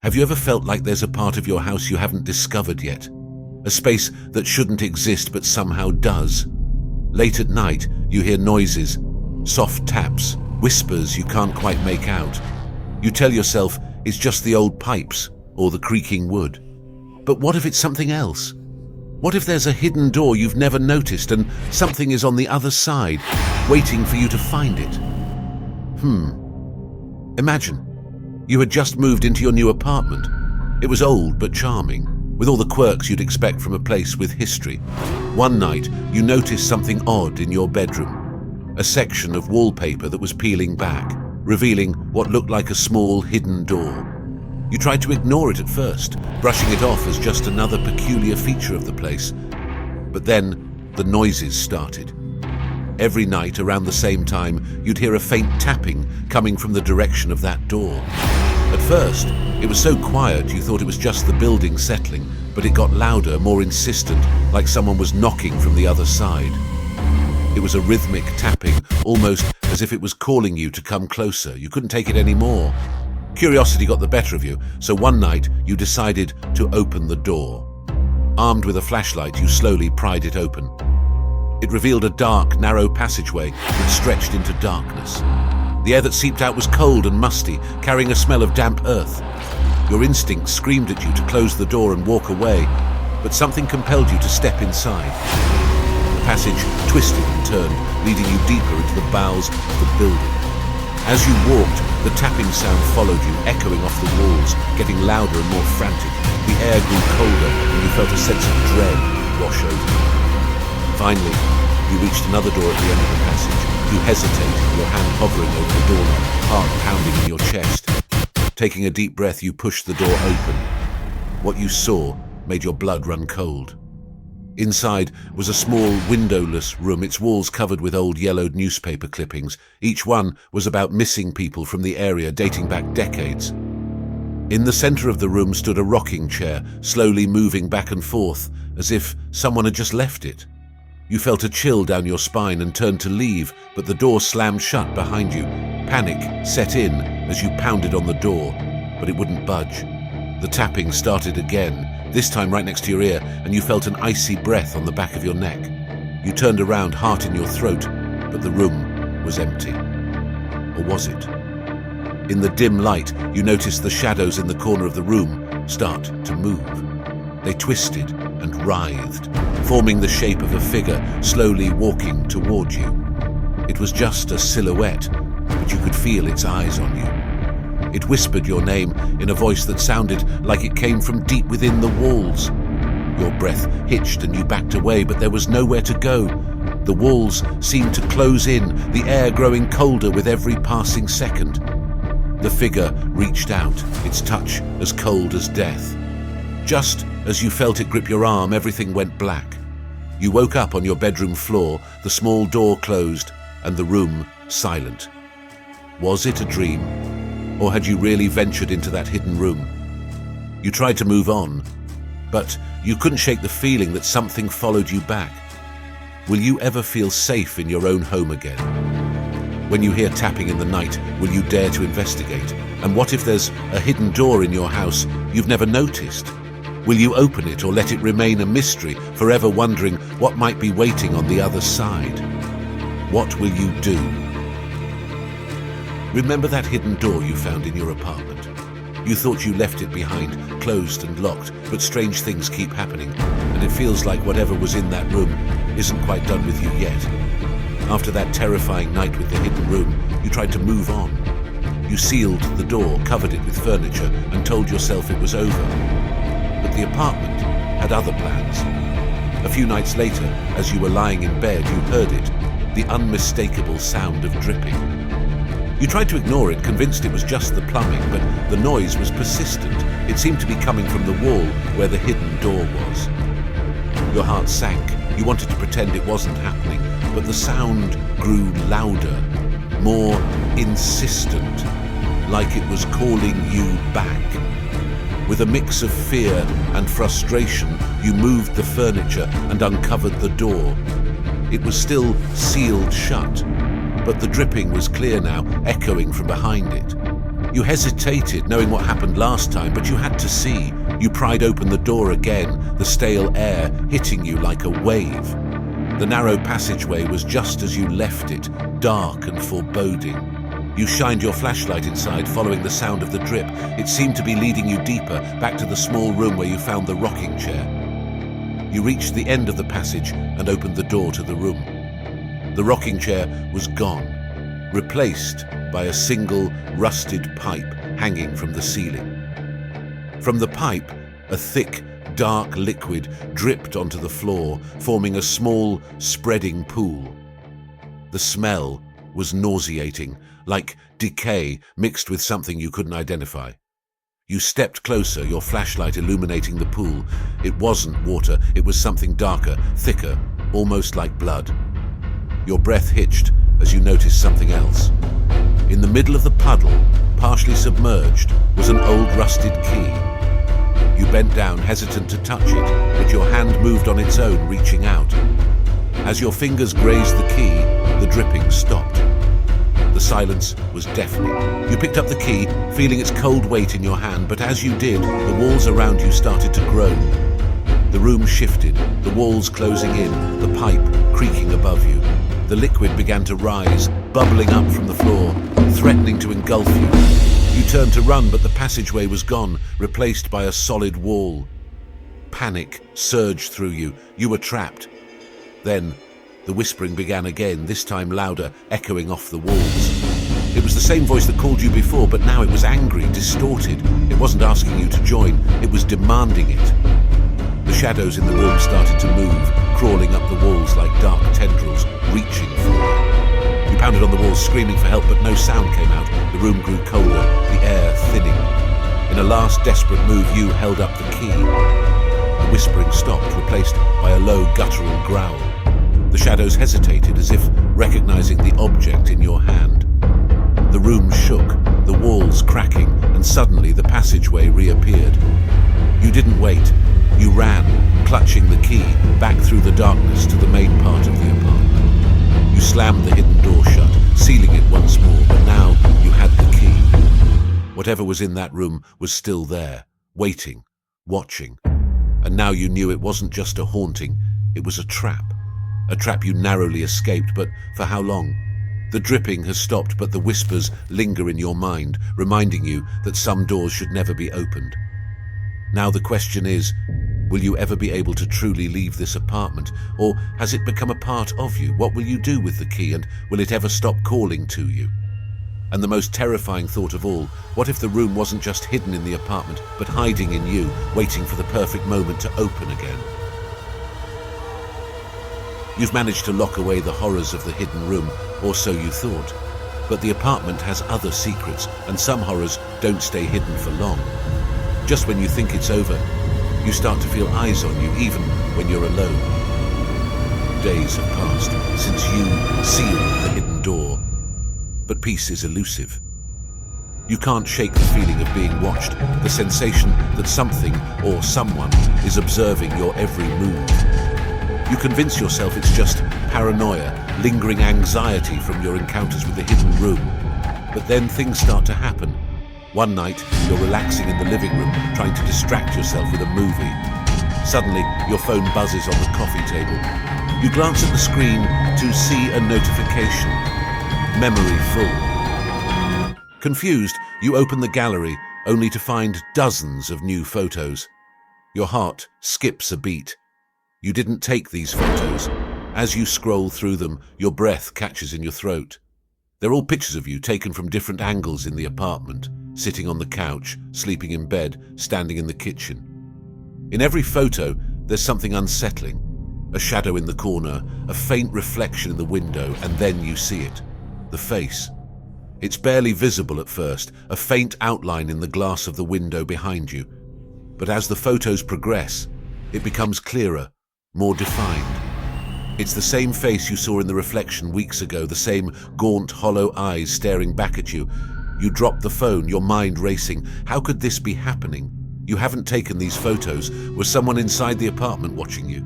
Have you ever felt like there's a part of your house you haven't discovered yet? A space that shouldn't exist but somehow does? Late at night, you hear noises, soft taps, whispers you can't quite make out. You tell yourself it's just the old pipes or the creaking wood. But what if it's something else? What if there's a hidden door you've never noticed and something is on the other side, waiting for you to find it? Imagine you had just moved into your new apartment. It was old but charming, with all the quirks you'd expect from a place with history. One night, you noticed something odd in your bedroom. A section of wallpaper that was peeling back, revealing what looked like a small hidden door. You tried to ignore it at first, brushing it off as just another peculiar feature of the place. But then, the noises started. Every night, around the same time, you'd hear a faint tapping coming from the direction of that door. At first, it was so quiet you thought it was just the building settling, but it got louder, more insistent, like someone was knocking from the other side. It was a rhythmic tapping, almost as if it was calling you to come closer. You couldn't take it anymore. Curiosity got the better of you, so one night you decided to open the door. Armed with a flashlight, you slowly pried it open. It revealed a dark, narrow passageway that stretched into darkness. The air that seeped out was cold and musty, carrying a smell of damp earth. Your instinct screamed at you to close the door and walk away, but something compelled you to step inside. The passage twisted and turned, leading you deeper into the bowels of the building. As you walked, the tapping sound followed you, echoing off the walls, getting louder and more frantic. The air grew colder, and you felt a sense of dread wash over you. Finally, you reached another door at the end of the passage. You hesitated, your hand hovering over the doorknob, heart pounding in your chest. Taking a deep breath, you pushed the door open. What you saw made your blood run cold. Inside was a small, windowless room, its walls covered with old yellowed newspaper clippings. Each one was about missing people from the area dating back decades. In the center of the room stood a rocking chair, slowly moving back and forth, as if someone had just left it. You felt a chill down your spine and turned to leave, but the door slammed shut behind you. Panic set in as you pounded on the door, but it wouldn't budge. The tapping started again, this time right next to your ear, and you felt an icy breath on the back of your neck. You turned around, heart in your throat, but the room was empty. Or was it? In the dim light, you noticed the shadows in the corner of the room start to move. They twisted and writhed, forming the shape of a figure slowly walking toward you. It was just a silhouette, but you could feel its eyes on you. It whispered your name in a voice that sounded like it came from deep within the walls. Your breath hitched and you backed away, but there was nowhere to go. The walls seemed to close in, the air growing colder with every passing second. The figure reached out, its touch as cold as death. Just as you felt it grip your arm, everything went black. You woke up on your bedroom floor, the small door closed, and the room silent. Was it a dream? Or had you really ventured into that hidden room? You tried to move on, but you couldn't shake the feeling that something followed you back. Will you ever feel safe in your own home again? When you hear tapping in the night, will you dare to investigate? And what if there's a hidden door in your house you've never noticed? Will you open it or let it remain a mystery, forever wondering what might be waiting on the other side? What will you do? Remember that hidden door you found in your apartment? You thought you left it behind, closed and locked, but strange things keep happening, and it feels like whatever was in that room isn't quite done with you yet. After that terrifying night with the hidden room, you tried to move on. You sealed the door, covered it with furniture, and told yourself it was over. But the apartment had other plans. A few nights later, as you were lying in bed, you heard it, the unmistakable sound of dripping. You tried to ignore it, convinced it was just the plumbing, but the noise was persistent. It seemed to be coming from the wall where the hidden door was. Your heart sank. You wanted to pretend it wasn't happening, but the sound grew louder, more insistent, like it was calling you back. With a mix of fear and frustration, you moved the furniture and uncovered the door. It was still sealed shut, but the dripping was clear now, echoing from behind it. You hesitated, knowing what happened last time, but you had to see. You pried open the door again, the stale air hitting you like a wave. The narrow passageway was just as you left it, dark and foreboding. You shined your flashlight inside, following the sound of the drip. It seemed to be leading you deeper, back to the small room where you found the rocking chair. You reached the end of the passage and opened the door to the room. The rocking chair was gone, replaced by a single rusted pipe hanging from the ceiling. From the pipe, a thick, dark liquid dripped onto the floor, forming a small, spreading pool. The smell was nauseating, like decay mixed with something you couldn't identify. You stepped closer, your flashlight illuminating the pool. It wasn't water, it was something darker, thicker, almost like blood. Your breath hitched as you noticed something else. In the middle of the puddle, partially submerged, was an old rusted key. You bent down, hesitant to touch it, but your hand moved on its own, reaching out. As your fingers grazed the key, the dripping stopped. The silence was deafening. You picked up the key, feeling its cold weight in your hand, but as you did, the walls around you started to groan. The room shifted, the walls closing in, the pipe creaking above you. The liquid began to rise, bubbling up from the floor, threatening to engulf you. You turned to run, but the passageway was gone, replaced by a solid wall. Panic surged through you. You were trapped. Then, the whispering began again, this time louder, echoing off the walls. It was the same voice that called you before, but now it was angry, distorted. It wasn't asking you to join, it was demanding it. The shadows in the room started to move, crawling up the walls like dark tendrils, reaching for you. You pounded on the walls, screaming for help, but no sound came out. The room grew colder, the air thinning. In a last desperate move, you held up the key. The whispering stopped, replaced by a low, guttural growl. The shadows hesitated, as if recognizing the object in your hand. The room shook, the walls cracking, and suddenly the passageway reappeared. You didn't wait. You ran, clutching the key, back through the darkness to the main part of the apartment. You slammed the hidden door shut, sealing it once more, but now you had the key. Whatever was in that room was still there, waiting, watching. And now you knew it wasn't just a haunting, it was a trap. A trap you narrowly escaped, but for how long? The dripping has stopped, but the whispers linger in your mind, reminding you that some doors should never be opened. Now the question is, will you ever be able to truly leave this apartment? Or has it become a part of you? What will you do with the key, and will it ever stop calling to you? And the most terrifying thought of all, what if the room wasn't just hidden in the apartment, but hiding in you, waiting for the perfect moment to open again? You've managed to lock away the horrors of the hidden room, or so you thought. But the apartment has other secrets, and some horrors don't stay hidden for long. Just when you think it's over, you start to feel eyes on you, even when you're alone. Days have passed since you sealed the hidden door, but peace is elusive. You can't shake the feeling of being watched, the sensation that something or someone is observing your every move. You convince yourself it's just paranoia, lingering anxiety from your encounters with the hidden room. But then things start to happen. One night, you're relaxing in the living room, trying to distract yourself with a movie. Suddenly, your phone buzzes on the coffee table. You glance at the screen to see a notification. Memory full. Confused, you open the gallery, only to find dozens of new photos. Your heart skips a beat. You didn't take these photos. As you scroll through them, your breath catches in your throat. They're all pictures of you taken from different angles in the apartment, sitting on the couch, sleeping in bed, standing in the kitchen. In every photo, there's something unsettling. A shadow in the corner, a faint reflection in the window, and then you see it. The face. It's barely visible at first, a faint outline in the glass of the window behind you. But as the photos progress, it becomes clearer, more defined. It's the same face you saw in the reflection weeks ago, the same gaunt, hollow eyes staring back at you. You drop the phone, your mind racing. How could this be happening? You haven't taken these photos. Was someone inside the apartment watching you?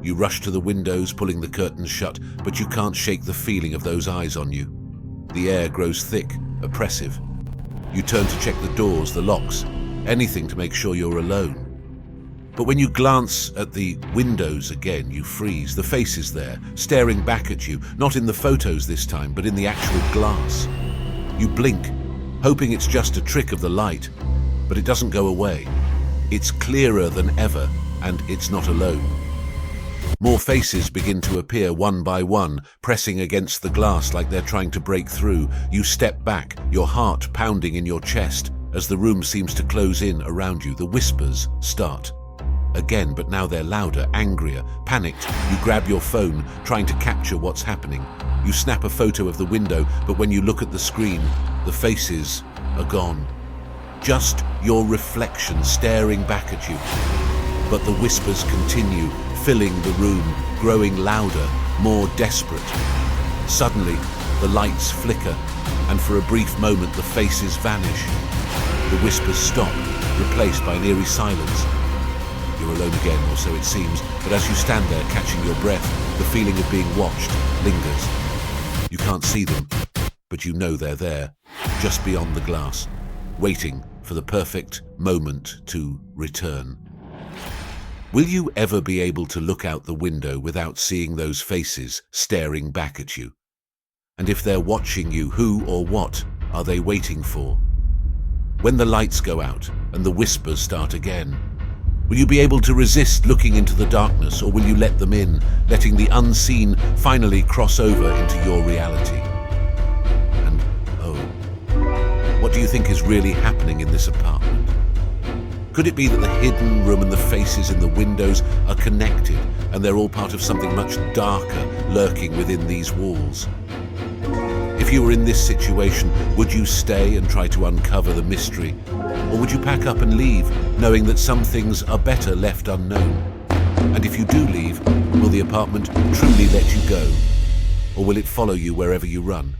You rush to the windows, pulling the curtains shut, but you can't shake the feeling of those eyes on you. The air grows thick, oppressive. You turn to check the doors, the locks, anything to make sure you're alone. But when you glance at the windows again, you freeze. The face is there, staring back at you, not in the photos this time, but in the actual glass. You blink, hoping it's just a trick of the light, but it doesn't go away. It's clearer than ever, and it's not alone. More faces begin to appear one by one, pressing against the glass like they're trying to break through. You step back, your heart pounding in your chest as the room seems to close in around you. The whispers start. Again, but now they're louder, angrier, panicked. You grab your phone, trying to capture what's happening. You snap a photo of the window, but when you look at the screen, the faces are gone. Just your reflection staring back at you. But the whispers continue, filling the room, growing louder, more desperate. Suddenly, the lights flicker, and for a brief moment the faces vanish. The whispers stop, replaced by an eerie silence. You're alone again, or so it seems, but as you stand there catching your breath, the feeling of being watched lingers. You can't see them, but you know they're there, just beyond the glass, waiting for the perfect moment to return. Will you ever be able to look out the window without seeing those faces staring back at you? And if they're watching you, who or what are they waiting for? When the lights go out and the whispers start again, will you be able to resist looking into the darkness, or will you let them in, letting the unseen finally cross over into your reality? And what do you think is really happening in this apartment? Could it be that the hidden room and the faces in the windows are connected, and they're all part of something much darker lurking within these walls? If you were in this situation, would you stay and try to uncover the mystery? Or would you pack up and leave, knowing that some things are better left unknown? And if you do leave, will the apartment truly let you go? Or will it follow you wherever you run?